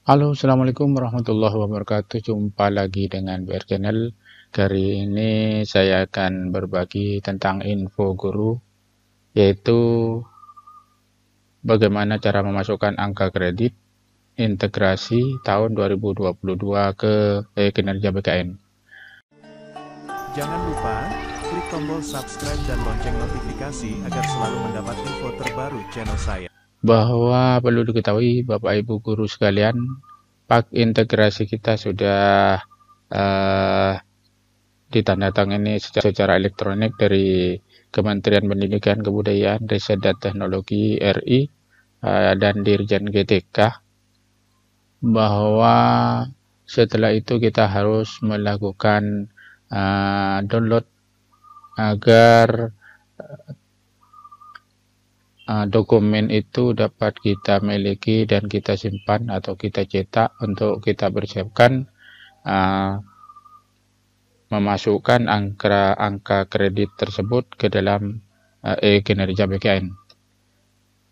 Halo, Assalamualaikum warahmatullahi wabarakatuh. Jumpa lagi dengan BR Channel. Kali ini saya akan berbagi tentang info guru, yaitu bagaimana cara memasukkan angka kredit integrasi tahun 2022 ke kinerja BKN. Jangan lupa klik tombol subscribe dan lonceng notifikasi agar selalu mendapat info terbaru channel saya. Bahwa perlu diketahui Bapak Ibu guru sekalian, pak integrasi kita sudah uh, ditandatangani secara elektronik dari Kementerian Pendidikan Kebudayaan Riset dan Teknologi RI dan Dirjen GTK, bahwa setelah itu kita harus melakukan download agar dokumen itu dapat kita miliki dan kita simpan atau kita cetak untuk kita persiapkan memasukkan angka kredit tersebut ke dalam kinerja BKN.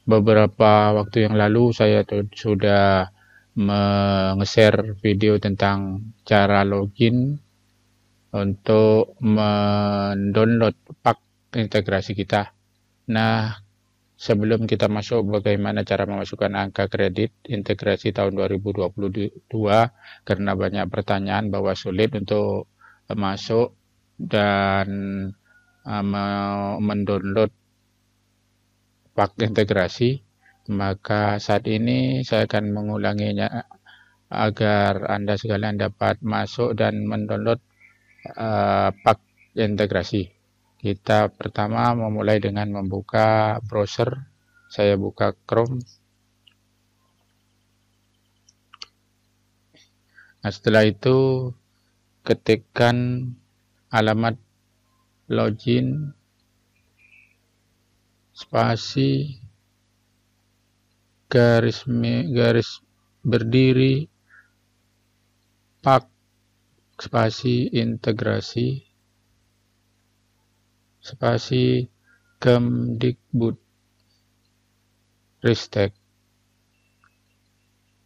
Beberapa waktu yang lalu saya sudah nge-share video tentang cara login untuk mendownload pak integrasi kita. Nah, sebelum kita masuk bagaimana cara memasukkan angka kredit integrasi tahun 2022, karena banyak pertanyaan bahwa sulit untuk masuk dan mendownload pak integrasi, maka saat ini saya akan mengulanginya agar Anda sekalian dapat masuk dan mendownload pak integrasi. Kita pertama memulai dengan membuka browser. Saya buka Chrome. Nah, setelah itu ketikkan alamat login spasi garis berdiri pak spasi integrasi spasi Kemdikbud Ristek,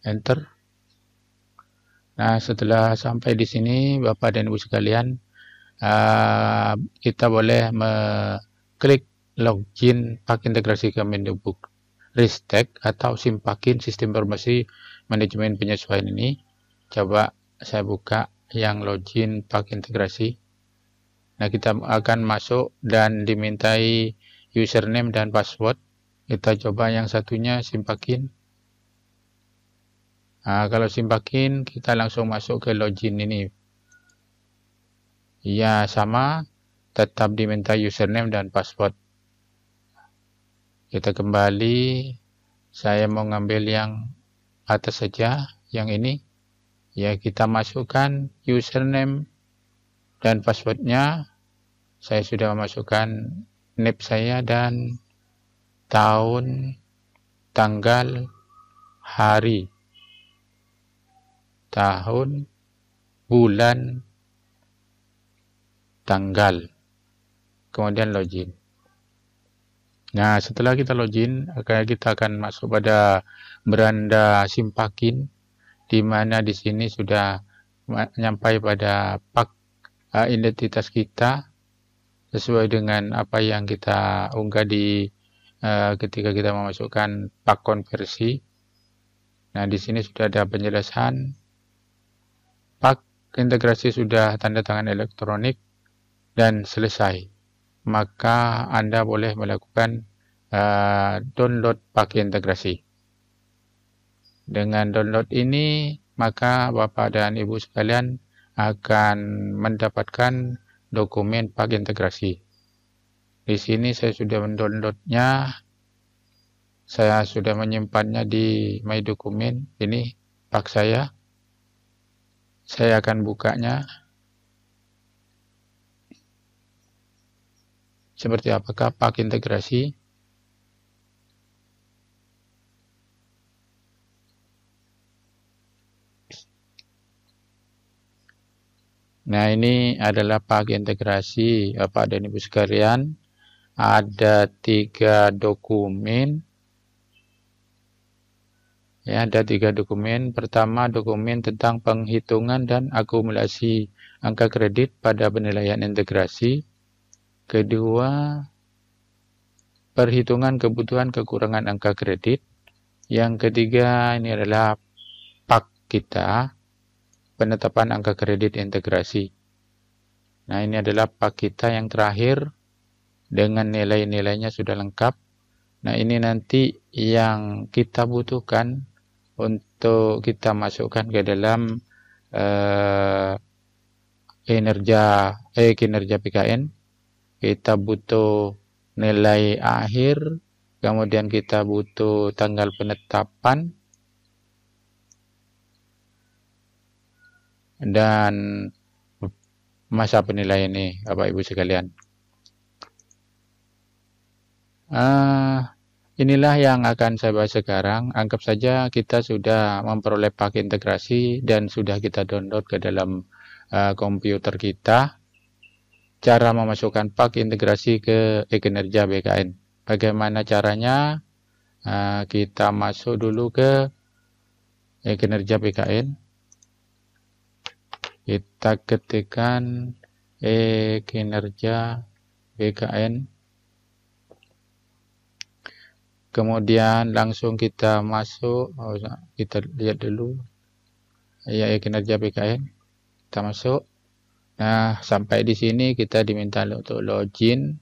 enter. Nah, setelah sampai di sini Bapak dan Ibu sekalian, kita boleh mengklik login pak integrasi Kemdikbud Ristek atau Simpakin Sistem Informasi Manajemen Penyesuaian ini. Coba saya buka yang login pak integrasi. Nah, kita akan masuk dan dimintai username dan password. Kita coba yang satunya Simpakin. Nah, kalau Simpakin kita langsung masuk ke login ini. Ya, sama, tetap diminta username dan password. Kita kembali, saya mau ngambil yang atas saja, yang ini. Ya, kita masukkan username dan passwordnya. Saya sudah memasukkan NIP saya dan tahun, tanggal, hari, tahun, bulan, tanggal, kemudian login. Nah, setelah kita login, kita akan masuk pada beranda Simpakin, di mana di sini sudah nyampai pada pak identitas kita sesuai dengan apa yang kita unggah di ketika kita memasukkan pak konversi. Nah, di sini sudah ada penjelasan pak integrasi sudah tanda tangan elektronik dan selesai. Maka Anda boleh melakukan download pak integrasi. Dengan download ini, maka Bapak dan Ibu sekalian akan mendapatkan dokumen pak integrasi. Di sini saya sudah mendownloadnya. Saya sudah menyimpannya di My Dokumen. Ini pak saya. Saya akan bukanya. Seperti apakah pak integrasi? Nah, ini adalah pak integrasi Bapak dan Ibu sekalian. Ada 3 dokumen. Ya, ada 3 dokumen. Pertama, dokumen tentang penghitungan dan akumulasi angka kredit pada penilaian integrasi. Kedua, perhitungan kebutuhan kekurangan angka kredit. Yang ketiga, ini adalah PAK kita, penetapan angka kredit integrasi. Nah, ini adalah PAK kita yang terakhir dengan nilai-nilainya sudah lengkap. Nah, ini nanti yang kita butuhkan untuk kita masukkan ke dalam kinerja PKN. Kita butuh nilai akhir, kemudian kita butuh tanggal penetapan, dan masa penilaian ini, Bapak Ibu sekalian. Inilah yang akan saya bahas sekarang. Anggap saja kita sudah memperoleh PAK integrasi dan sudah kita download ke dalam komputer kita. Cara memasukkan PAK integrasi ke e-kinerja BKN. Bagaimana caranya? Kita masuk dulu ke e-kinerja BKN. Kita ketikkan e-kinerja BKN. Kemudian langsung kita masuk, kita lihat dulu ya e-kinerja BKN. Kita masuk. Nah, sampai di sini kita diminta untuk login.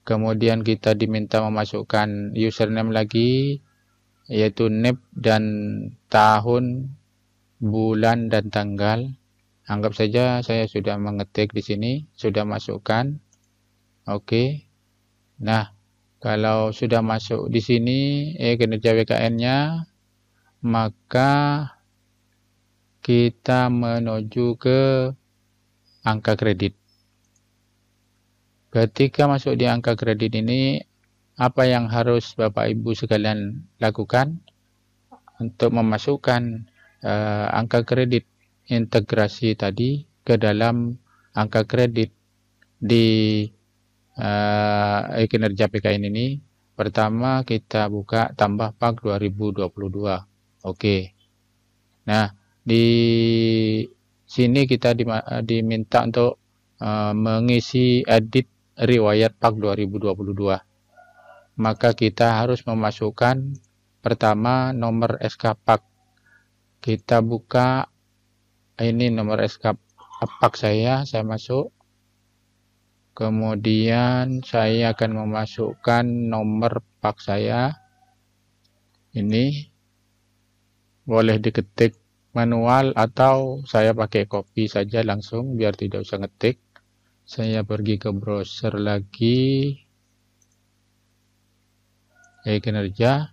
Kemudian kita diminta memasukkan username lagi, yaitu NIP dan tahun, bulan dan tanggal. Anggap saja saya sudah mengetik di sini, sudah masukkan. Oke. Nah, kalau sudah masuk di sini kinerja BKN-nya, maka kita menuju ke angka kredit. Ketika masuk di angka kredit ini, apa yang harus Bapak Ibu sekalian lakukan untuk memasukkan angka kredit integrasi tadi ke dalam angka kredit di kinerja PKN ini? Pertama, kita buka tambah PAK 2022. Oke. Nah, di sini kita diminta untuk mengisi edit riwayat PAK 2022. Maka kita harus memasukkan pertama nomor SK PAK. Kita buka ini nomor SK PAK saya masuk. Kemudian saya akan memasukkan nomor PAK saya. Ini boleh diketik manual atau saya pakai copy saja langsung biar tidak usah ngetik. Saya pergi ke browser lagi. Kinerja.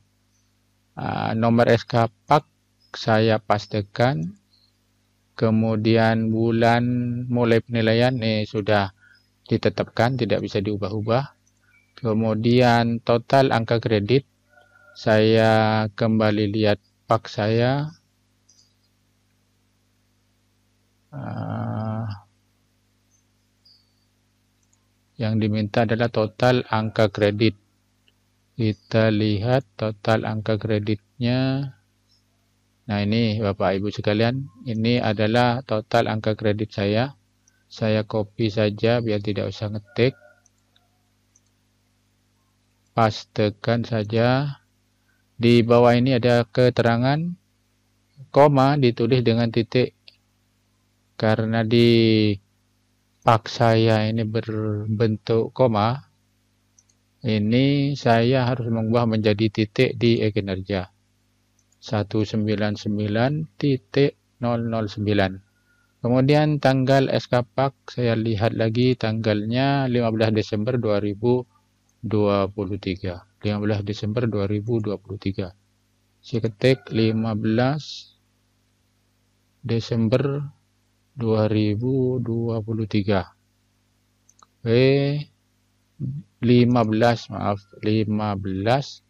Nomor SK PAK saya pastikan. Kemudian bulan mulai penilaian sudah ditetapkan, tidak bisa diubah-ubah. Kemudian total angka kredit, saya kembali lihat PAK saya. Yang diminta adalah total angka kredit. Kita lihat total angka kreditnya. Nah, ini Bapak Ibu sekalian, ini adalah total angka kredit saya. Saya copy saja biar tidak usah ngetik. Pastekan saja. Di bawah ini ada keterangan, koma ditulis dengan titik. Karena di PAK saya ini berbentuk koma, ini saya harus mengubah menjadi titik di e-kinerja. 199.009. Kemudian tanggal SK PAK saya lihat lagi, tanggalnya 15 Desember 2023. 15 Desember 2023. Saya ketik 15 Desember 2023. 15.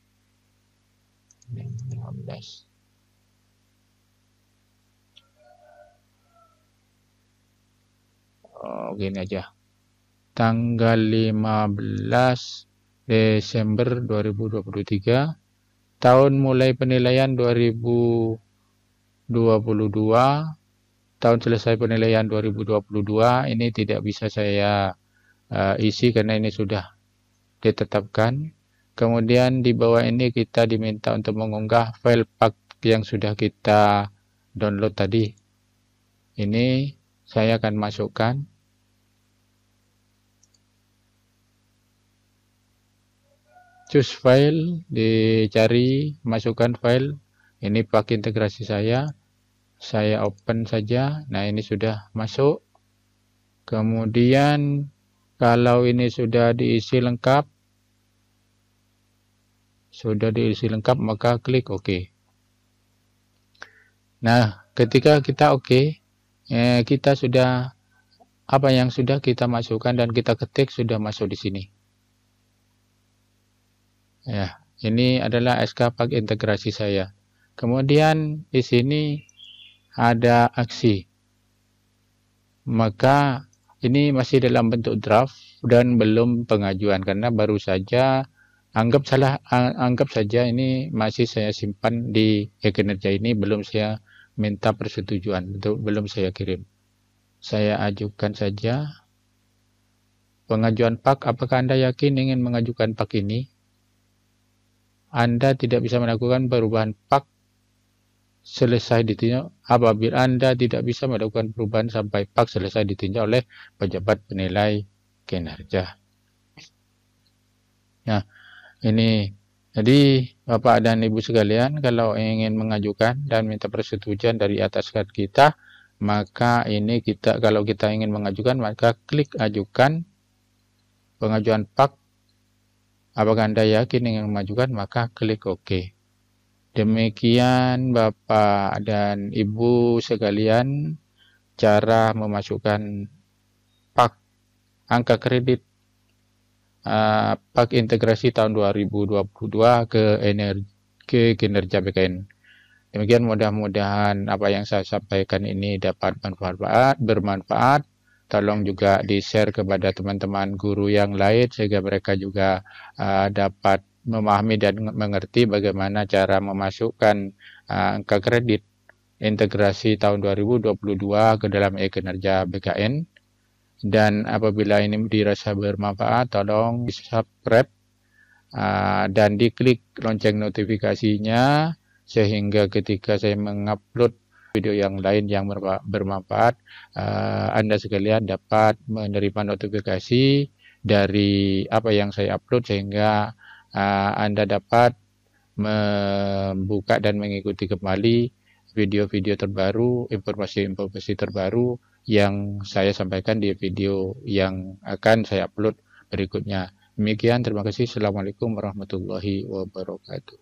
Gini aja. Tanggal 15 Desember 2023. tahun mulai penilaian 2022, tahun selesai penilaian 2022, ini tidak bisa saya isi karena ini sudah ditetapkan. Kemudian di bawah ini kita diminta untuk mengunggah file pak yang sudah kita download tadi. Ini saya akan masukkan. Choose file, dicari, masukkan file. Ini pak integrasi saya open saja. Nah, ini sudah masuk. Kemudian kalau ini sudah diisi lengkap, maka klik OK. Nah, ketika kita OK, kita sudah apa yang sudah kita masukkan dan kita ketik sudah masuk di sini. Ya, ini adalah SK pak integrasi saya. Kemudian di sini ada aksi. Maka ini masih dalam bentuk draft dan belum pengajuan karena baru saja anggap saja ini masih saya simpan di e-kinerja ini, belum saya minta persetujuan, belum saya kirim. Saya ajukan saja pengajuan pak. Apakah Anda yakin ingin mengajukan pak ini? Anda tidak bisa melakukan perubahan pak selesai ditinjau apabila Anda tidak bisa melakukan perubahan sampai pak selesai ditinjau oleh pejabat penilai kinerja. Nah, ini jadi Bapak dan Ibu sekalian, kalau ingin mengajukan dan minta persetujuan dari atas kita, maka ini kalau kita ingin mengajukan, maka klik ajukan pengajuan pak. Apakah Anda yakin ingin mengajukan, maka klik OK. Demikian Bapak dan Ibu sekalian, cara memasukkan pak angka kredit pak integrasi tahun 2022 ke kinerja BKN. Demikian, mudah-mudahan apa yang saya sampaikan ini dapat bermanfaat. Tolong juga di-share kepada teman-teman guru yang lain sehingga mereka juga dapat memahami dan mengerti bagaimana cara memasukkan angka kredit integrasi tahun 2022 ke dalam e-kinerja BKN. Dan apabila ini dirasa bermanfaat, tolong di-subscribe dan diklik lonceng notifikasinya sehingga ketika saya mengupload video yang lain yang bermanfaat, Anda sekalian dapat menerima notifikasi dari apa yang saya upload sehingga Anda dapat membuka dan mengikuti kembali video-video terbaru, informasi-informasi terbaru yang saya sampaikan di video yang akan saya upload berikutnya. Demikian, terima kasih. Assalamualaikum warahmatullahi wabarakatuh.